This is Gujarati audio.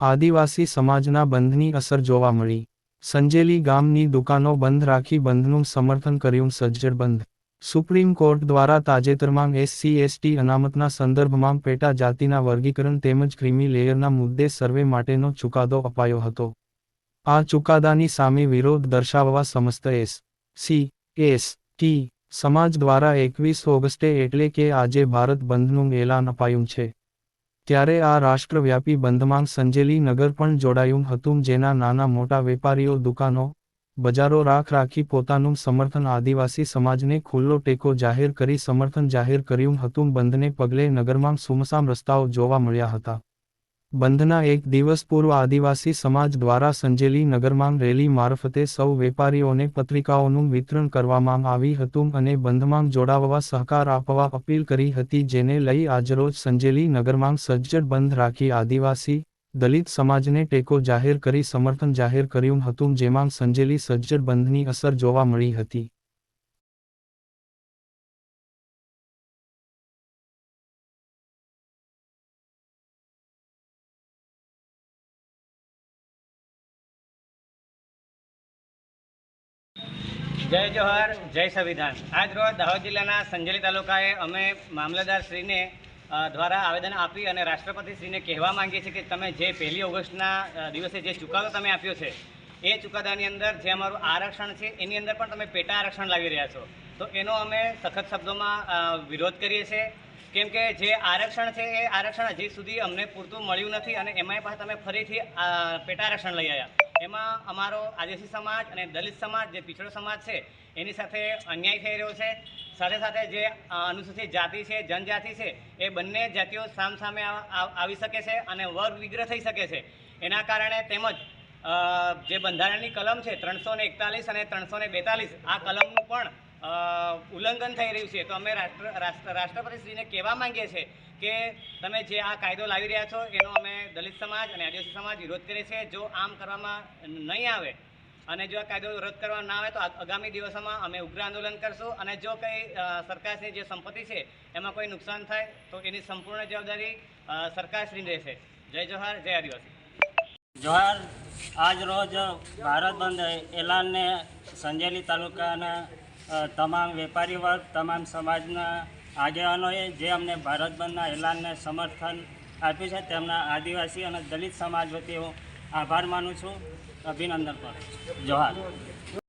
આદિવાસી સમાજના બંધની અસર જોવા મળી. સંજેલી ગામની દુકાનો બંધ રાખી બંધનું સમર્થન કર્યું. સજ્જડ બંધ. સુપ્રીમ કોર્ટ દ્વારા તાજેતરમાં SC/ST અનામતના સંદર્ભમાં પેટા જાતિના વર્ગીકરણ તેમજ ક્રીમી લેયરના મુદ્દે સર્વે માટેનો ચુકાદો અપાયો હતો. આ ચુકાદાની સામે વિરોધ દર્શાવવા સમસ્ત SC/ST સમાજ દ્વારા 21 ઓગસ્ટે એટલે કે આજે ભારત બંધનું એલાન અપાયું છે. ત્યારે આ રાષ્ટ્રવ્યાપી બંધમાં સંજેલી નગર પણ જોડાયું હતું, જેના નાના મોટા વેપારીઓ દુકાનો, બજારો રાખી પોતાનું સમર્થન આદિવાસી સમાજને ખુલ્લો ટેકો જાહેર કરી સમર્થન જાહેર કર્યું હતું. બંધને પગલે નગરમાં સુમસામ રસ્તાઓ જોવા મળ્યા હતા. બંધના એક દિવસ પૂર્વ આદિવાસી સમાજ દ્વારા સંજેલી નગરમાં રેલી મારફતે સૌ વેપારીઓને પત્રિકાઓનું વિતરણ કરવામાં આવી હતું અને બંધમાં જોડાવવા સહકાર આપવા અપીલ કરી હતી, જેને લઈ આજરોજ સંજેલી નગરમાં સજ્જડ બંધ રાખી આદિવાસી, દલિત સમાજને ટેકો જાહેર કરી સમર્થન જાહેર કર્યું હતું, જેમાં સંજેલી સજ્જડ બંધની અસર જોવા મળી હતી. જય જોહર, જય સંવિધાન. આજ રોજ દાહોદ જિલ્લાના સંજેલી તાલુકાએ અમે મામલતદારશ્રીને દ્વારા આવેદન આપી અને રાષ્ટ્રપતિશ્રીને કહેવા માંગીએ છીએ કે તમે જે 1 ઓગસ્ટના દિવસે જે ચુકાદો તમે આપ્યો છે એ ચુકાદાની અંદર જે અમારું આરક્ષણ છે એની અંદર પણ તમે પેટા આરક્ષણ લાવી રહ્યા છો, તો એનો અમે સખત શબ્દોમાં વિરોધ કરીએ છીએ. કેમ કે જે આરક્ષણ છે એ આરક્ષણ હજી સુધી અમને પૂરતું મળ્યું નથી અને એમાંય પાછા તમે ફરીથી પેટા આરક્ષણ લઈ આવ્યા. એમાં અમારો આદિવાસી સમાજ અને દલિત સમાજ જે પીછડો સમાજ છે એની સાથે અન્યાય થઈ રહ્યો છે. સાથે સાથે જે અનુસૂચિત જાતિ છે, જનજાતિ છે, એ બંને જાતિઓ સામસામે આવી શકે છે અને વર્ગ વિગ્રહ થઈ શકે છે. એના કારણે તેમજ જે બંધારણની કલમ છે 341 અને 342 આ કલમનું પણ ઉલ્લંઘન થઈ રહ્યું છે. તો અમે રાષ્ટ્રપતિશ્રીને કહેવા માંગીએ છીએ કે તમે જે આ કાયદો લાવી રહ્યા છો એનો અમે દલિત સમાજ અને આદિવાસી સમાજ વિરોધ કરીએ છીએ. જો આમ કરવામાં નહીં આવે અને જો આ કાયદો રદ કરવામાં ના આવે તો આગામી દિવસોમાં અમે ઉગ્ર આંદોલન કરશું અને જો કંઈ સરકારની જે સંપત્તિ છે એમાં કોઈ નુકસાન થાય તો એની સંપૂર્ણ જવાબદારી સરકારશ્રીની રહેશે. જય જોહાર, જય આદિવાસી. જોહાર. આજ રોજ ભારત બંધ એલાનને સંજેલી તાલુકાના તમામ વેપારી વર્ગ, તમામ સમાજના આગેવાનોએ જે અમને ભારત બંધના એલાનને સમર્થન આપ્યું છે તેમના આદિવાસી અને દલિત સમાજ વતી હું આભાર માનું છું, અભિનંદન કરું છું. જોહાર.